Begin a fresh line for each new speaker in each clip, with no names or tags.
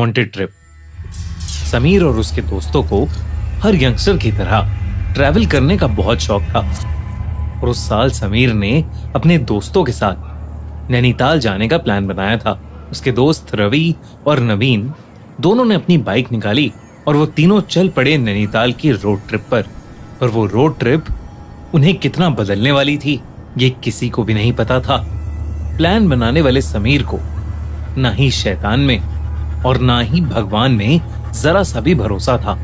Haunted trip. Sameer और उसके दोस्तों को हर यंगस्टर की तरह ट्रैवल करने का बहुत शौक था और उस साल समीर ने अपने दोस्तों के साथ नैनीताल जाने का प्लान बनाया था। उसके दोस्त रवि और नवीन दोनों ने अपनी बाइक निकाली और वो तीनों चल पड़े नैनीताल की रोड ट्रिप पर। और वो रोड ट्रिप उन्हें कितना बदलने वाली थी ये किसी को भी नहीं पता था। प्लान बनाने वाले समीर को ना ही शैतान में और ना ही भगवान में जरा सा भी भरोसा था,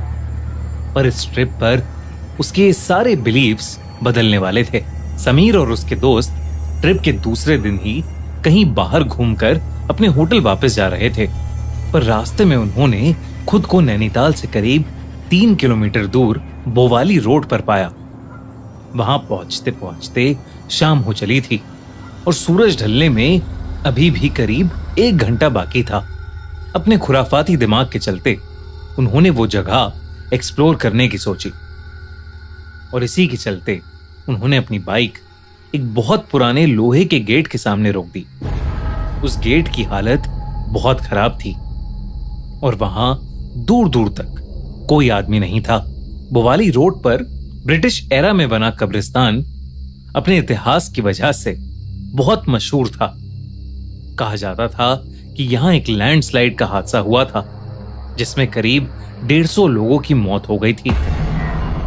पर इस ट्रिप पर उसके सारे बिलीव्स बदलने वाले थे। समीर और उसके दोस्त ट्रिप के दूसरे दिन ही कहीं बाहर घूमकर अपने होटल वापस जा रहे थे, पर रास्ते में उन्होंने खुद को नैनीताल से करीब 3 किलोमीटर दूर बोवाली रोड पर पाया। वहां पहुंचते पहुंचते शाम हो चली थी और सूरज ढलने में अभी भी करीब 1 घंटा बाकी था। अपने खुराफाती दिमाग के चलते उन्होंने वो जगह एक्सप्लोर करने की सोची और इसी के चलते उन्होंने अपनी बाइक एक बहुत पुराने लोहे के गेट के सामने रोक दी। उस गेट की हालत बहुत खराब थी और वहां दूर दूर तक कोई आदमी नहीं था। बोवाली रोड पर ब्रिटिश एरा में बना कब्रिस्तान अपने इतिहास की वजह से बहुत मशहूर था। कहा जाता था कि यहां एक लैंडस्लाइड का हादसा हुआ था जिसमें करीब 150 लोगों की मौत हो गई थी।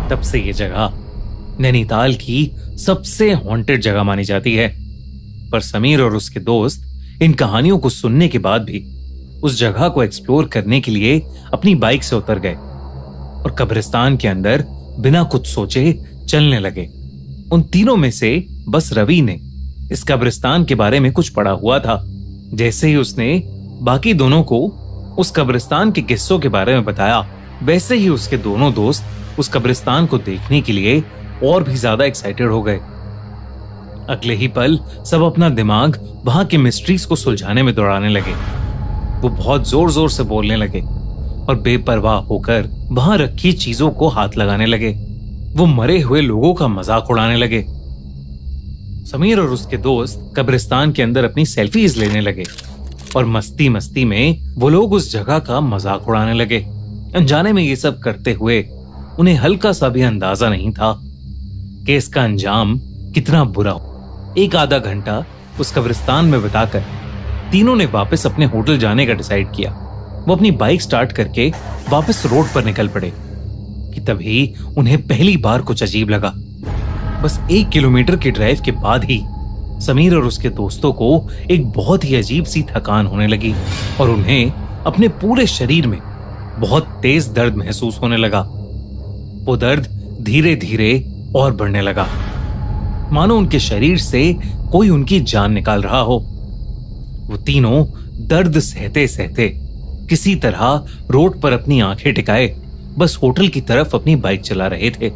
तब से यह जगह नैनीताल की सबसे हॉन्टेड जगह मानी जाती है। पर समीर और उसके दोस्त इन कहानियों को सुनने के बाद भी उस जगह को एक्सप्लोर करने के लिए अपनी बाइक से उतर गए और कब्रिस्तान के अंदर बिना कुछ सोचे चलने लगे। उन तीनों में से बस रवि ने इस कब्रिस्तान के बारे में कुछ पढ़ा हुआ था। जैसे ही उसने बाकी दोनों को उस कब्रिस्तान के किस्सों के बारे में बताया, वैसे ही उसके दोनों दोस्त उस कब्रिस्तान को देखने के लिए और भी ज्यादा एक्साइटेड हो गए। अगले ही पल सब अपना दिमाग वहां के मिस्ट्रीज को सुलझाने में दौड़ाने लगे। वो बहुत जोर जोर से बोलने लगे और बेपरवाह होकर वहां रखी चीजों को हाथ लगाने लगे। वो मरे हुए लोगों का मजाक उड़ाने लगे। समीर और उसके दोस्त कब्रिस्तान के अंदर अपनी सेल्फीज लेने लगे और मस्ती मस्ती में वो लोग उस जगह का मजाक उड़ाने लगे। अनजाने में ये सब करते हुए उन्हें हल्का सा भी अंदाजा नहीं था कि इसका अंजाम कितना बुरा हो। 1 आधा घंटा उस कब्रिस्तान में बिताकर तीनों ने वापस अपने होटल जाने का डिसाइड किया। वो अपनी बाइक स्टार्ट करके वापस रोड पर निकल पड़े कि तभी उन्हें पहली बार कुछ अजीब लगा। बस 1 किलोमीटर के ड्राइव के बाद ही समीर और उसके दोस्तों को एक बहुत ही अजीब सी थकान होने लगी और उन्हें अपने पूरे शरीर में बहुत तेज दर्द महसूस होने लगा। वो दर्द धीरे धीरे और बढ़ने लगा, मानो उनके शरीर से कोई उनकी जान निकाल रहा हो। वो तीनों दर्द सहते सहते किसी तरह रोड पर अपनी आंखें टिकाए बस होटल की तरफ अपनी बाइक चला रहे थे।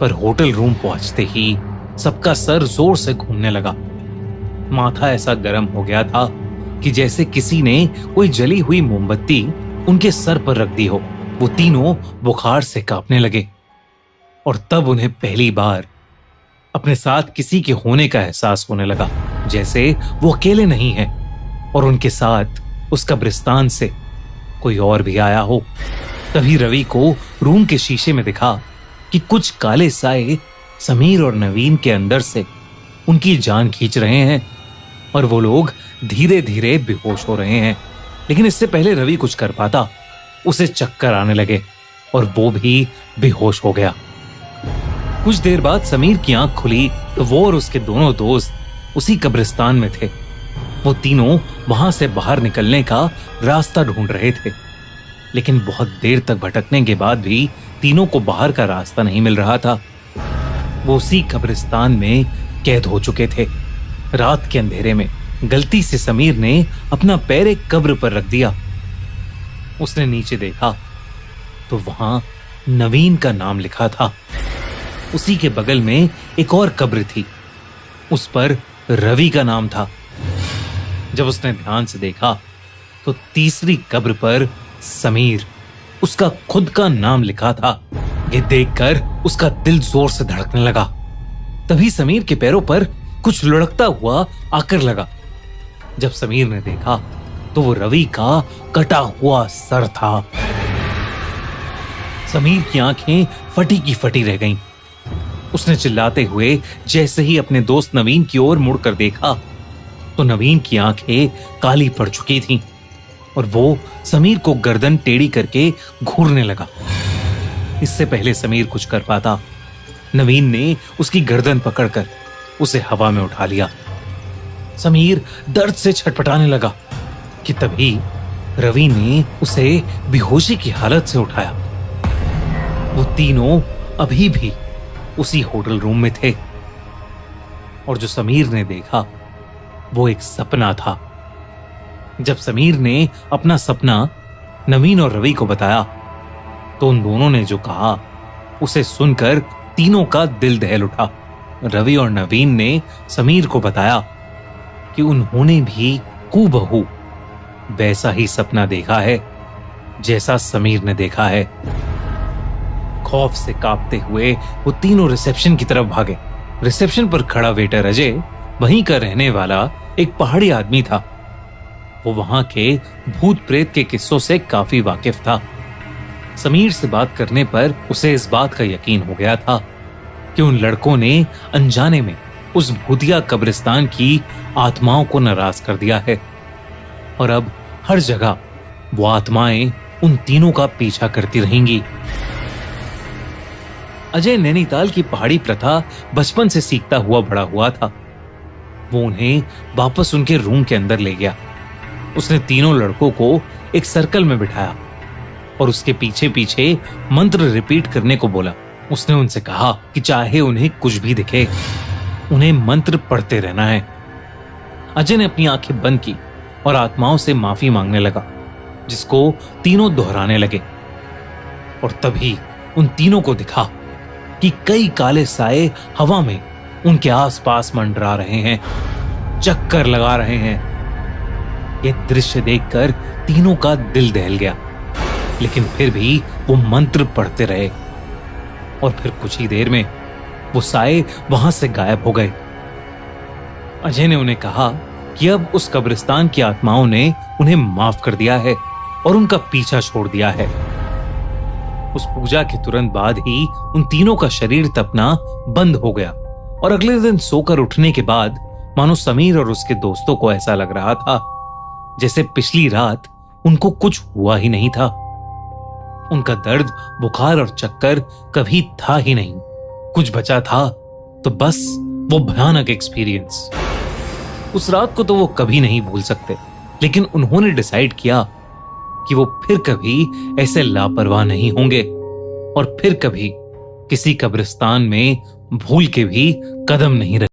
पर होटल रूम पहुंचते ही सबका सर जोर से घूमने लगा। माथा ऐसा गर्म हो गया था कि जैसे किसी ने कोई जली हुई मोमबत्ती उनके सर पर रख दी हो। वो तीनों बुखार से कांपने लगे और तब उन्हें पहली बार अपने साथ किसी के होने का एहसास होने लगा, जैसे वो अकेले नहीं हैं और उनके साथ उस कब्रिस्तान से कोई और भी आया हो। तभी रवि को रूम के शीशे में दिखा कि कुछ काले साए समीर और नवीन के अंदर से उनकी जान खींच रहे हैं और वो लोग धीरे धीरे बेहोश हो रहे हैं। लेकिन इससे पहले रवि कुछ कर पाता, उसे चक्कर आने लगे और वो भी बेहोश हो गया। कुछ देर बाद समीर की आंख खुली तो वो और उसके दोनों दोस्त उसी कब्रिस्तान में थे। वो तीनों वहां से बाहर निकलने का रास्ता ढूंढ रहे थे, लेकिन बहुत देर तक भटकने के बाद भी तीनों को बाहर का रास्ता नहीं मिल रहा था। वो उसी कब्रिस्तान में कैद हो चुके थे। रात के अंधेरे में गलती से समीर ने अपना पैर एक कब्र पर रख दिया। उसने नीचे देखा तो वहां नवीन का नाम लिखा था। उसी के बगल में एक और कब्र थी, उस पर रवि का नाम था। जब उसने ध्यान से देखा तो तीसरी कब्र पर समीर, उसका खुद का नाम लिखा था। ये देखकर उसका दिल जोर से धड़कने लगा। तभी समीर के पैरों पर कुछ लुढ़कता हुआ आकर लगा। जब समीर ने देखा तो वो रवि का कटा हुआ सर था। समीर की आंखें फटी की फटी रह गईं। उसने चिल्लाते हुए जैसे ही अपने दोस्त नवीन की ओर मुड़कर देखा तो नवीन की आंखें काली पड़ चुकी थीं और वो समीर को गर्दन टेढ़ी करके घूरने लगा। इससे पहले समीर कुछ कर पाता, नवीन ने उसकी गर्दन पकड़कर उसे हवा में उठा लिया। समीर दर्द से छटपटाने लगा कि तभी रवि ने उसे बेहोशी की हालत से उठाया। वो तीनों अभी भी उसी होटल रूम में थे और जो समीर ने देखा वो एक सपना था। जब समीर ने अपना सपना नवीन और रवि को बताया तो उन दोनों ने जो कहा उसे सुनकर तीनों का दिल दहल उठा। रवि और नवीन ने समीर को बताया कि उन्होंने भी हूबहू वैसा ही सपना देखा है जैसा समीर ने देखा है। खौफ से कांपते हुए वो तीनों रिसेप्शन की तरफ भागे। रिसेप्शन पर खड़ा वेटर अजय वहीं का रहने वाला एक पहाड़ी आदमी था। वो वहां के भूत प्रेत के किस्सों से काफी वाकिफ था। समीर से बात करने पर उसे इस बात का यकीन हो गया था कि उन लड़कों ने अनजाने में उस भूतिया कब्रिस्तान की आत्माओं को नाराज कर दिया है और अब हर जगह वो आत्माएं उन तीनों का पीछा करती रहेंगी। अजय नैनीताल की पहाड़ी प्रथा बचपन से सीखता हुआ बड़ा हुआ था। वो उन्हें वापस उनके रूम के अंदर ले गया। उसने तीनों लड़कों को एक सर्कल में बिठाया और उसके पीछे पीछे मंत्र रिपीट करने को बोला। उसने उनसे कहा कि चाहे उन्हें कुछ भी दिखे, उन्हें मंत्र पढ़ते रहना है। अजय ने अपनी आंखें बंद की और आत्माओं से माफी मांगने लगा, जिसको तीनों दोहराने लगे। और तभी उन तीनों को दिखा कि कई काले साए हवा में उनके आसपास मंडरा रहे हैं, चक्कर लगा रहे हैं। यह दृश्य देखकर तीनों का दिल दहल गया, लेकिन फिर भी वो मंत्र पढ़ते रहे और फिर कुछ ही देर में वो साए वहां से गायब हो गए। अजय ने उन्हें कहा कि अब उस कब्रिस्तान की आत्माओं ने उन्हें माफ कर दिया है और उनका पीछा छोड़ दिया है। उस पूजा के तुरंत बाद ही उन तीनों का शरीर तपना बंद हो गया और अगले दिन सोकर उठने के बाद मानो समीर और उसके दोस्तों को ऐसा लग रहा था जैसे पिछली रात उनको कुछ हुआ ही नहीं था। उनका दर्द, बुखार और चक्कर कभी था ही नहीं। कुछ बचा था तो बस वो भयानक एक्सपीरियंस। उस रात को तो वो कभी नहीं भूल सकते, लेकिन उन्होंने डिसाइड किया कि वो फिर कभी ऐसे लापरवाह नहीं होंगे और फिर कभी किसी कब्रिस्तान में भूल के भी कदम नहीं रखेंगे।